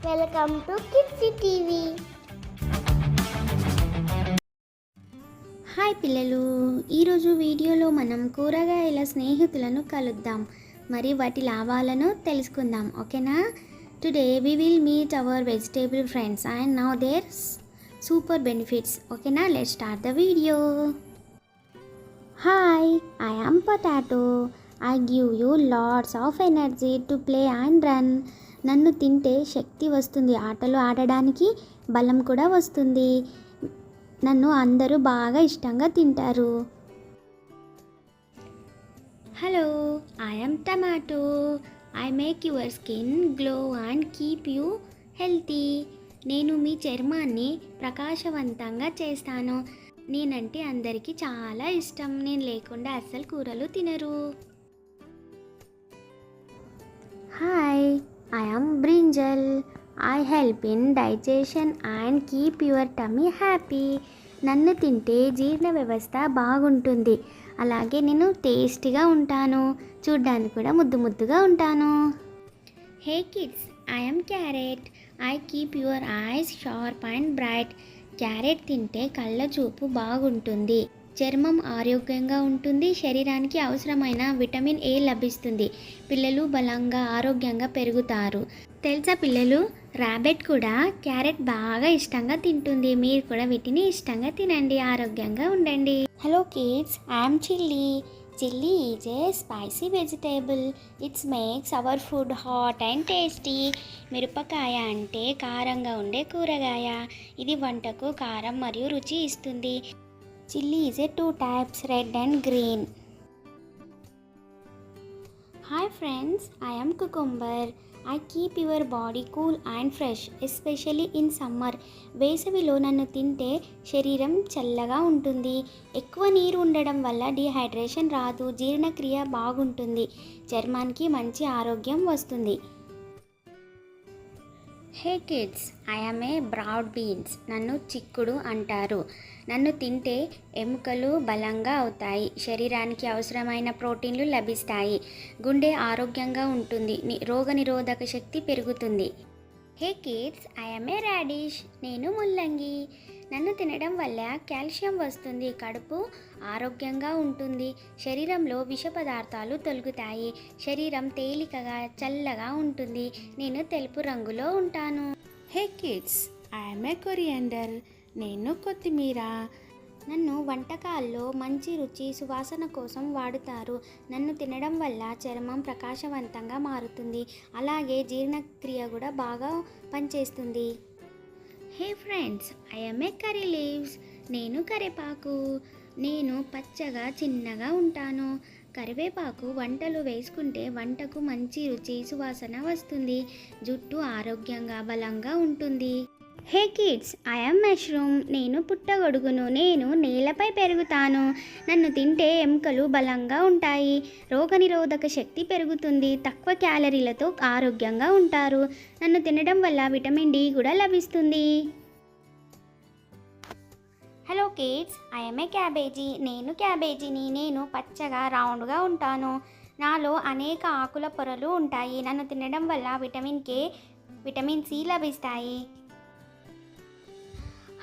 Welcome to kids TV. Hi పిల్లలు, ఈరోజు వీడియోలో మనం కూరగాయల స్నేహితులను కలుద్దాం, మరి వాటి లాభాలను తెలుసుకుందాం. ఓకేనా? Today we will meet our vegetable friends and now their super benefits. ఓకేనా? Let's start the video. Hi, I am potato. I give you lots of energy to play and run. నన్ను తింటే శక్తి వస్తుంది, ఆటలు ఆడడానికి బలం కూడా వస్తుంది. నన్ను అందరూ బాగా ఇష్టంగా తింటారు. Hello, I am tomato. I make your skin glow and keep you healthy. నేను మీ చర్మాన్ని ప్రకాశవంతంగా చేస్తాను. నేనంటే అందరికీ చాలా ఇష్టం. నేను లేకుండా అస్సలు కూరలు తినరు. Hi, I am brinjal. I help in digestion and keep your tummy happy. నన్ను తింటే జీర్ణ వ్యవస్థ బాగుంటుంది, అలాగే నేను టేస్టీగా ఉంటాను, చూడ్డానికి కూడా ముద్దుగా ఉంటాను. Hey kids, I am carrot. I keep your eyes sharp and bright. Carrot తింటే కళ్ళ చూపు బాగుంటుంది, చర్మం ఆరోగ్యంగా ఉంటుంది, శరీరానికి అవసరమైన విటమిన్ ఏ లభిస్తుంది, పిల్లలు బలంగా ఆరోగ్యంగా పెరుగుతారు. తెలుసా పిల్లలు, ర్యాబిట్ కూడా క్యారెట్ బాగా ఇష్టంగా తింటుంది. మీరు కూడా వీటిని ఇష్టంగా తినండి, ఆరోగ్యంగా ఉండండి. Hello kids, I'm chilli. Chilli is a spicy vegetable. It's makes our food hot and tasty. మిరపకాయ అంటే కారంగా ఉండే కూరగాయ. ఇది వంటకు కారం మరియు రుచి ఇస్తుంది. Chilli is a two types, red and green. Hi friends, I am cucumber. I keep your body cool and fresh, especially in summer. వేసవిలో నన్ను తింటే శరీరం చల్లగా ఉంటుంది. ఎక్కువ నీరు ఉండడం వల్ల డిహైడ్రేషన్ రాదు, జీర్ణక్రియ బాగుంటుంది, చర్మానికి మంచి ఆరోగ్యం వస్తుంది. Hey kids, I am a broad beans. నన్ను చిక్కుడు అంటారు. నన్ను తింటే ఎముకలు బలంగా అవుతాయి, శరీరానికి అవసరమైన ప్రోటీన్లు లభిస్తాయి, గుండె ఆరోగ్యంగా ఉంటుంది, రోగనిరోధక శక్తి పెరుగుతుంది. Hey kids, I am a radish. నేను ముల్లంగి. నన్ను తినడం వల్ల కాల్షియం వస్తుంది, కడుపు ఆరోగ్యంగా ఉంటుంది, శరీరంలో విష పదార్థాలు తొలగుతాయి, శరీరం తేలికగా చల్లగా ఉంటుంది, నేను తెలుపు రంగులో ఉంటాను. Hey kids, I am a coriander. నేను కొత్తిమీర. నన్ను వంటకాల్లో మంచి రుచి సువాసన కోసం వాడుతారు. నన్ను తినడం వల్ల చర్మం ప్రకాశవంతంగా మారుతుంది, అలాగే జీర్ణక్రియ కూడా బాగా పనిచేస్తుంది. హే friends, I am A curry leaves. నేను కరివేపాకు. నేను పచ్చగా చిన్నగా ఉంటాను. కరివేపాకు వంటలు వేసుకుంటే వంటకు మంచి రుచి సువాసన వస్తుంది, జుట్టు ఆరోగ్యంగా బలంగా ఉంటుంది. హే కిడ్స్, ఐ యామ్ మష్రూమ్. నేను పుట్టగొడుగును. నేను నేలపై పెరుగుతాను. నన్ను తింటే ఎముకలు బలంగా ఉంటాయి, రోగనిరోధక శక్తి పెరుగుతుంది, తక్కువ క్యాలరీలతో ఆరోగ్యంగా ఉంటారు. నన్ను తినడం వల్ల విటమిన్ డి కూడా లభిస్తుంది. Hello kids, I am A cabbage. నేను క్యాబేజీని. నేను పచ్చగా రౌండ్గా ఉంటాను. నాలో అనేక ఆకుల పొరలు ఉంటాయి. నన్ను తినడం వల్ల విటమిన్ కే, విటమిన్ సి లభిస్తాయి.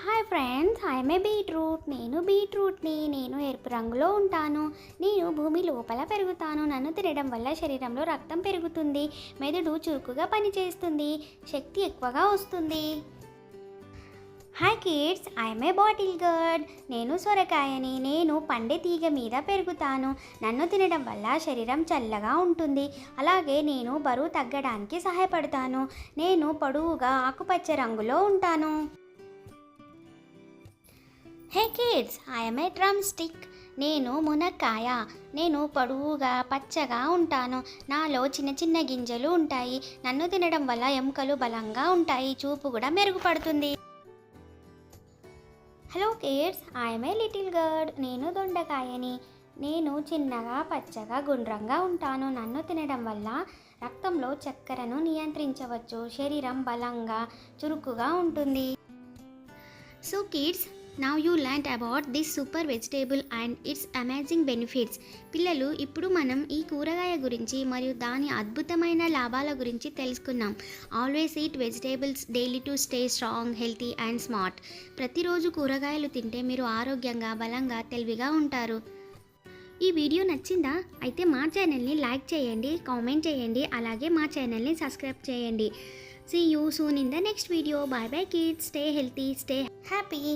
Hi friends, I am A beetroot. నేను బీట్రూట్ని. నేను ఎరుపు రంగులో ఉంటాను. నేను భూమి లోపల పెరుగుతాను. నన్ను తినడం వల్ల శరీరంలో రక్తం పెరుగుతుంది, మెదడు చురుకుగా పనిచేస్తుంది, శక్తి ఎక్కువగా వస్తుంది. Hi kids, I am A bottle girt. నేను సొరకాయని. నేను పండే తీగ మీద పెరుగుతాను. నన్ను తినడం వల్ల శరీరం చల్లగా ఉంటుంది, అలాగే నేను బరువు తగ్గడానికి సహాయపడతాను. నేను పొడవుగా ఆకుపచ్చ రంగులో ఉంటాను. Hey kids, I am a drumstick. నేను మునక్కాయ. నేను పొడవుగా పచ్చగా ఉంటాను. నాలో చిన్న చిన్న గింజలు ఉంటాయి. నన్ను తినడం వల్ల ఎముకలు బలంగా ఉంటాయి, చూపు కూడా మెరుగుపడుతుంది. Hello kids, I am a little girt. నేను దొండకాయని. నేను చిన్నగా పచ్చగా గుండ్రంగా ఉంటాను. నన్ను తినడం వల్ల రక్తంలో చక్కెరను నియంత్రించవచ్చు, శరీరం బలంగా చురుకుగా ఉంటుంది. So kids, now you learn about this super vegetable and it's amazing benefits. పిల్లలు, ఇప్పుడు మనం ఈ కూరగాయ గురించి మరియు దాని అద్భుతమైన లాభాల గురించి తెలుసుకున్నాం. Always eat vegetables daily to stay strong, healthy and smart. ప్రతిరోజు కూరగాయలు తింటే మీరు ఆరోగ్యంగా, బలంగా, తెలివిగా ఉంటారు. ఈ వీడియో నచ్చిందా? అయితే మా ఛానల్ని లైక్ చేయండి, కామెంట్ చేయండి, అలాగే మా ఛానల్ని సబ్స్క్రైబ్ చేయండి. See you soon in the next video. Bye bye kids. Stay healthy, stay happy.